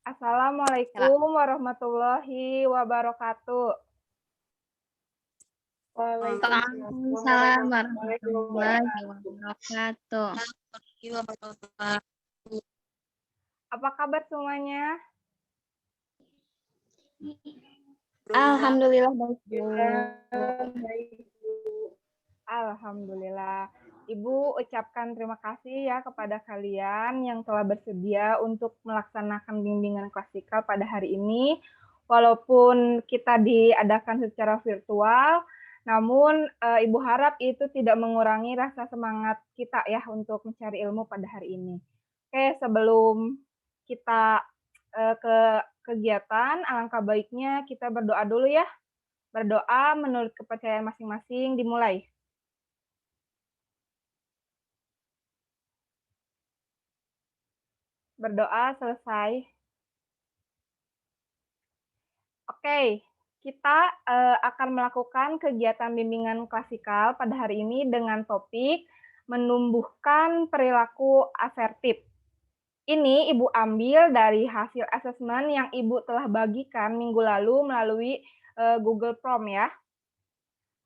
Salam. Assalamualaikum warahmatullahi wabarakatuh. Waalaikumsalam warahmatullahi wabarakatuh. Apa kabar semuanya? Alhamdulillah baik, Bu. Alhamdulillah. Ibu ucapkan terima kasih ya kepada kalian yang telah bersedia untuk melaksanakan bimbingan klasikal pada hari ini. Walaupun kita diadakan secara virtual, namun Ibu harap itu tidak mengurangi rasa semangat kita ya untuk mencari ilmu pada hari ini. Oke, sebelum kita ke kegiatan, alangkah baiknya kita berdoa dulu ya. Berdoa menurut kepercayaan masing-masing dimulai. Berdoa selesai. Oke, kita akan melakukan kegiatan bimbingan klasikal pada hari ini dengan topik menumbuhkan perilaku asertif. Ini Ibu ambil dari hasil asesmen yang Ibu telah bagikan minggu lalu melalui Google Form ya.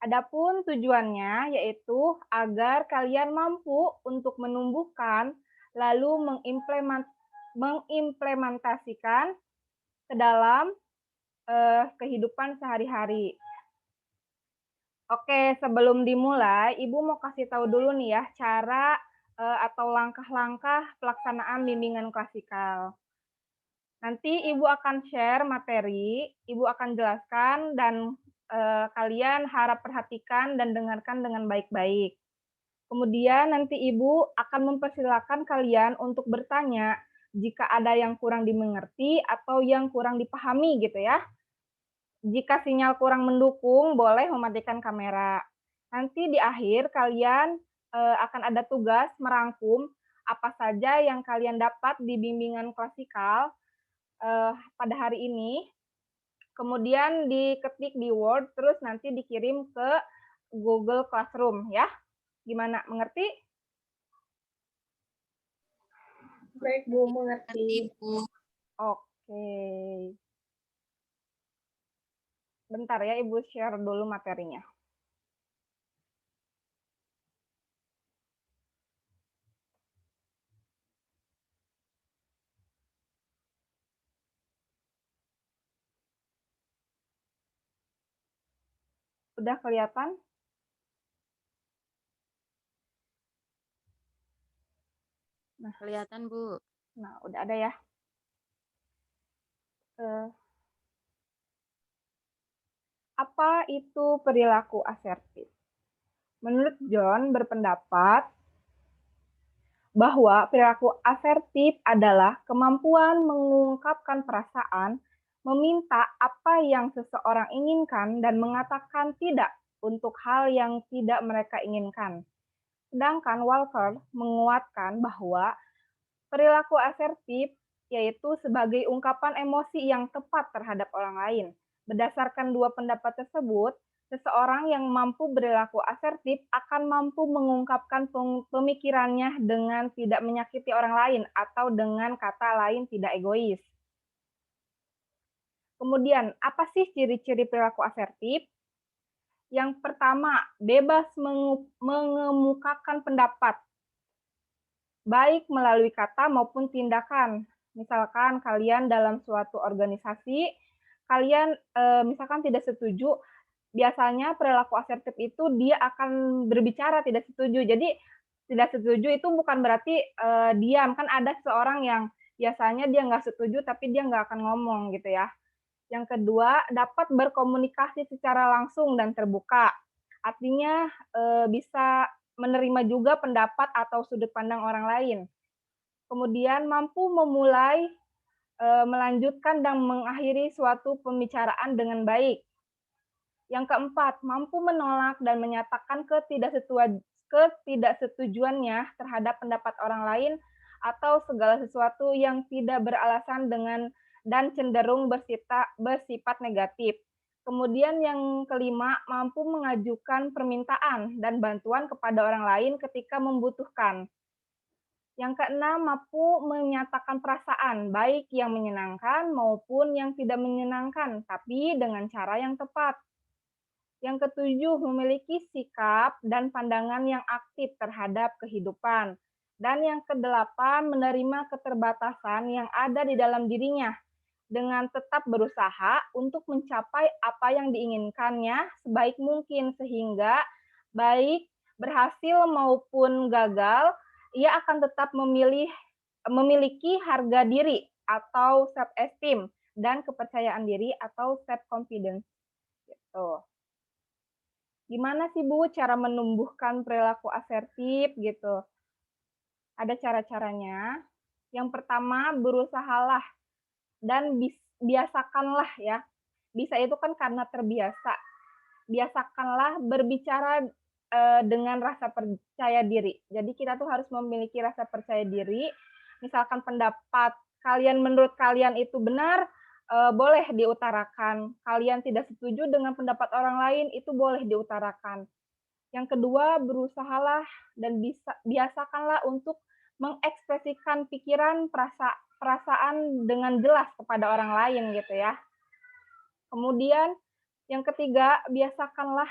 Adapun tujuannya yaitu agar kalian mampu untuk menumbuhkan lalu mengimplementasikan ke dalam kehidupan sehari-hari. Oke, sebelum dimulai, Ibu mau kasih tahu dulu nih ya cara atau langkah-langkah pelaksanaan bimbingan klasikal. Nanti Ibu akan share materi, Ibu akan jelaskan dan kalian harap perhatikan dan dengarkan dengan baik-baik. Kemudian nanti Ibu akan mempersilahkan kalian untuk bertanya jika ada yang kurang dimengerti atau yang kurang dipahami gitu ya. Jika sinyal kurang mendukung, boleh mematikan kamera. Nanti di akhir kalian akan ada tugas merangkum apa saja yang kalian dapat di bimbingan klasikal pada hari ini. Kemudian diketik di Word, terus nanti dikirim ke Google Classroom ya. Gimana, mengerti? Baik, Bu, mengerti. Oke. Bentar ya, Ibu share dulu materinya. Udah kelihatan? Nah, kelihatan, Bu. Nah, udah ada ya. Apa itu perilaku asertif? Menurut John berpendapat bahwa perilaku asertif adalah kemampuan mengungkapkan perasaan, meminta apa yang seseorang inginkan, dan mengatakan tidak untuk hal yang tidak mereka inginkan. Sedangkan Walker menguatkan bahwa perilaku asertif yaitu sebagai ungkapan emosi yang tepat terhadap orang lain. Berdasarkan dua pendapat tersebut, seseorang yang mampu berlaku asertif akan mampu mengungkapkan pemikirannya dengan tidak menyakiti orang lain atau dengan kata lain tidak egois. Kemudian, apa sih ciri-ciri perilaku asertif? Yang pertama, bebas mengemukakan pendapat, baik melalui kata maupun tindakan. Misalkan kalian dalam suatu organisasi, kalian misalkan tidak setuju, biasanya perilaku asertif itu dia akan berbicara tidak setuju. Jadi tidak setuju itu bukan berarti diam. Kan ada seorang yang biasanya dia nggak setuju tapi dia nggak akan ngomong gitu ya. Yang kedua, dapat berkomunikasi secara langsung dan terbuka. Artinya bisa menerima juga pendapat atau sudut pandang orang lain. Kemudian mampu memulai, melanjutkan dan mengakhiri suatu pembicaraan dengan baik. Yang keempat, mampu menolak dan menyatakan ketidaksetujuannya terhadap pendapat orang lain atau segala sesuatu yang tidak beralasan dan cenderung bersifat negatif. Kemudian yang kelima, mampu mengajukan permintaan dan bantuan kepada orang lain ketika membutuhkan. Yang keenam, mampu menyatakan perasaan, baik yang menyenangkan maupun yang tidak menyenangkan, tapi dengan cara yang tepat. Yang ketujuh, memiliki sikap dan pandangan yang aktif terhadap kehidupan. Dan yang kedelapan, menerima keterbatasan yang ada di dalam dirinya dengan tetap berusaha untuk mencapai apa yang diinginkannya sebaik mungkin, sehingga baik berhasil maupun gagal, ia akan tetap memiliki harga diri atau self esteem dan kepercayaan diri atau self confidence gitu. Gimana sih Bu cara menumbuhkan perilaku asertif gitu? Ada cara-caranya. Yang pertama, berusahalah dan biasakanlah ya. Bisa itu kan karena terbiasa. Biasakanlah berbicara dengan rasa percaya diri. Jadi kita tuh harus memiliki rasa percaya diri. Misalkan pendapat kalian menurut kalian itu benar, boleh diutarakan. Kalian tidak setuju dengan pendapat orang lain, itu boleh diutarakan. Yang kedua, berusahalah dan biasakanlah untuk mengekspresikan pikiran, perasaan dengan jelas kepada orang lain gitu ya. Kemudian yang ketiga, biasakanlah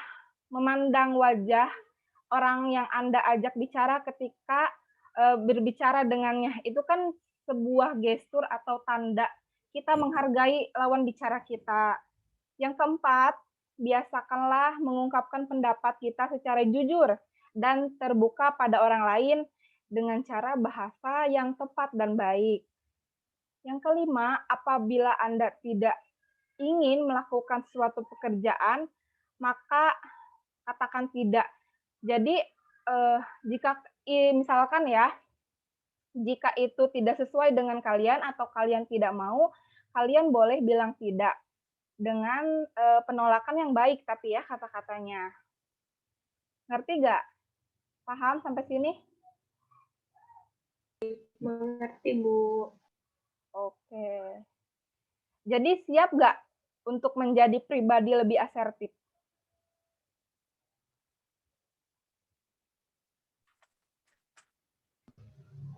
memandang wajah orang yang Anda ajak bicara ketika berbicara dengannya. Itu kan sebuah gestur atau tanda kita menghargai lawan bicara kita. Yang keempat, biasakanlah mengungkapkan pendapat kita secara jujur dan terbuka pada orang lain dengan cara bahasa yang tepat dan baik. Yang kelima, apabila Anda tidak ingin melakukan suatu pekerjaan, maka katakan tidak. Jadi, jika misalkan ya, jika itu tidak sesuai dengan kalian atau kalian tidak mau, kalian boleh bilang tidak dengan penolakan yang baik tapi ya kata-katanya. Ngerti nggak? Paham sampai sini? Mengerti, Bu. Oke. Jadi siap nggak untuk menjadi pribadi lebih asertif?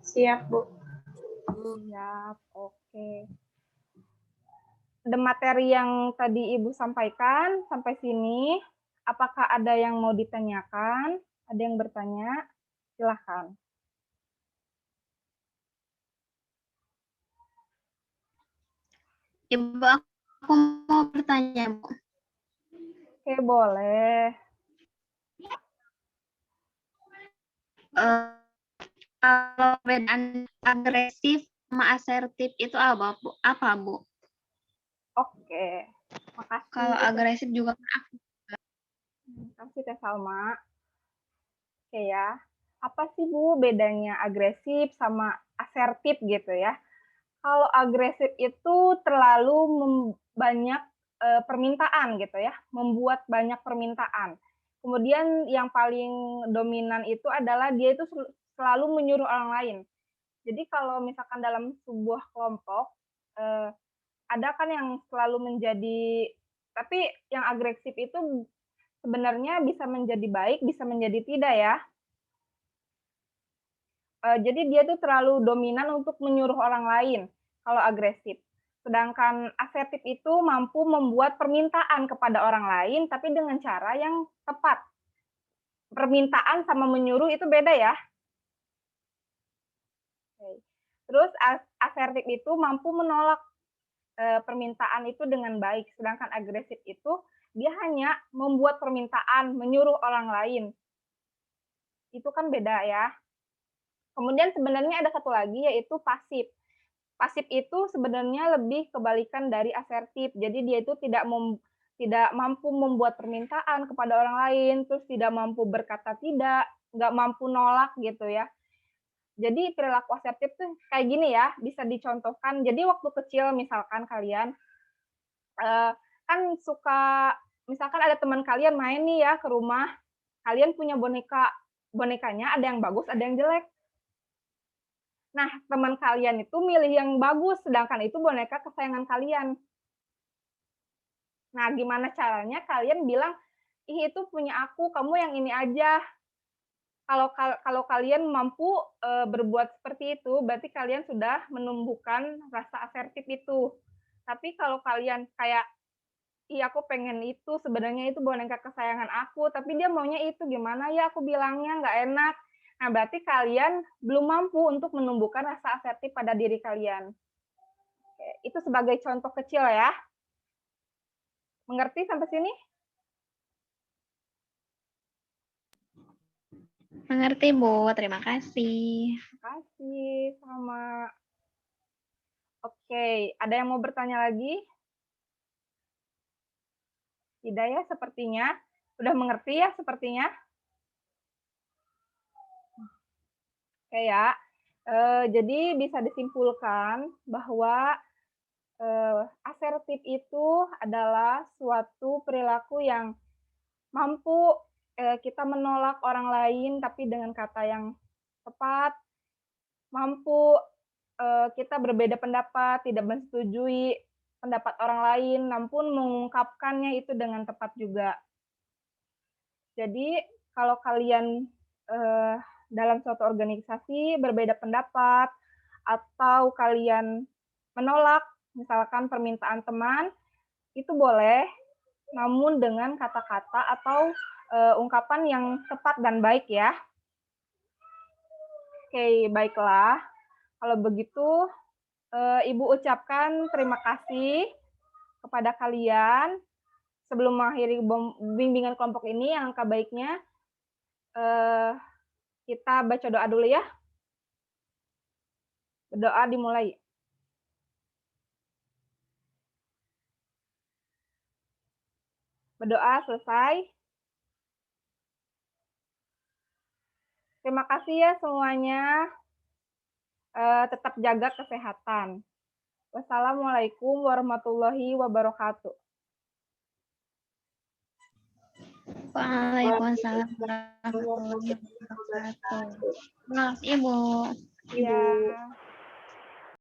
Siap, Bu. Siap, oke. Ada materi yang tadi Ibu sampaikan sampai sini. Apakah ada yang mau ditanyakan? Ada yang bertanya? Silahkan. Ibu, aku mau bertanya, Bu. Oke, boleh. Kalau perbedaan agresif sama asertif itu apa, Bu? Oke, makasih. Kalau agresif juga kan aktif. Makasih Teh Salma. Oke ya. Apa sih Bu bedanya agresif sama asertif gitu ya? Kalau agresif itu terlalu banyak permintaan gitu ya, membuat banyak permintaan. Kemudian yang paling dominan itu adalah dia itu selalu menyuruh orang lain. Jadi kalau misalkan dalam sebuah kelompok ada kan yang selalu menjadi, tapi yang agresif itu sebenarnya bisa menjadi baik, bisa menjadi tidak ya. Jadi dia tuh terlalu dominan untuk menyuruh orang lain kalau agresif. Sedangkan asertif itu mampu membuat permintaan kepada orang lain tapi dengan cara yang tepat. Permintaan sama menyuruh itu beda ya. Terus asertif itu mampu menolak permintaan itu dengan baik. Sedangkan agresif itu dia hanya membuat permintaan, menyuruh orang lain. Itu kan beda ya. Kemudian sebenarnya ada satu lagi yaitu pasif. Pasif itu sebenarnya lebih kebalikan dari asertif. Jadi dia itu tidak mampu membuat permintaan kepada orang lain, terus tidak mampu berkata tidak, nggak mampu nolak gitu ya. Jadi perilaku asertif tuh kayak gini ya, bisa dicontohkan. Jadi waktu kecil misalkan kalian kan suka, misalkan ada teman kalian main nih ya ke rumah, kalian punya bonekanya ada yang bagus, ada yang jelek. Nah, teman kalian itu milih yang bagus, sedangkan itu boneka kesayangan kalian. Nah, gimana caranya kalian bilang, ih itu punya aku, kamu yang ini aja. Kalau kalian mampu berbuat seperti itu, berarti kalian sudah menumbuhkan rasa asertif itu. Tapi kalau kalian kayak, "Ih, aku pengen itu, sebenarnya itu boneka kesayangan aku, tapi dia maunya itu, gimana ya aku bilangnya, nggak enak." Nah, berarti kalian belum mampu untuk menumbuhkan rasa asertif pada diri kalian. Oke, itu sebagai contoh kecil ya. Mengerti sampai sini? Mengerti, Bu. Terima kasih. Terima kasih, sama. Oke, ada yang mau bertanya lagi? Tidak ya, sepertinya. Udah mengerti ya, sepertinya? Oke ya. Jadi bisa disimpulkan bahwa asertif itu adalah suatu perilaku yang mampu kita menolak orang lain tapi dengan kata yang tepat, mampu kita berbeda pendapat, tidak menyetujui pendapat orang lain, namun mengungkapkannya itu dengan tepat juga. Jadi kalau kalian dalam suatu organisasi berbeda pendapat atau kalian menolak misalkan permintaan teman, itu boleh, namun dengan kata-kata atau ungkapan yang tepat dan baik ya. Oke, baiklah. Kalau begitu, Ibu ucapkan terima kasih kepada kalian. Sebelum mengakhiri bimbingan kelompok ini, alangkah baiknya kita baca doa dulu ya. Berdoa dimulai. Berdoa selesai. Terima kasih ya semuanya. Tetap jaga kesehatan. Wassalamualaikum warahmatullahi wabarakatuh. Waalaikumsalam warahmatullahi wabarakatuh. Terima kasih, Bu. Ya.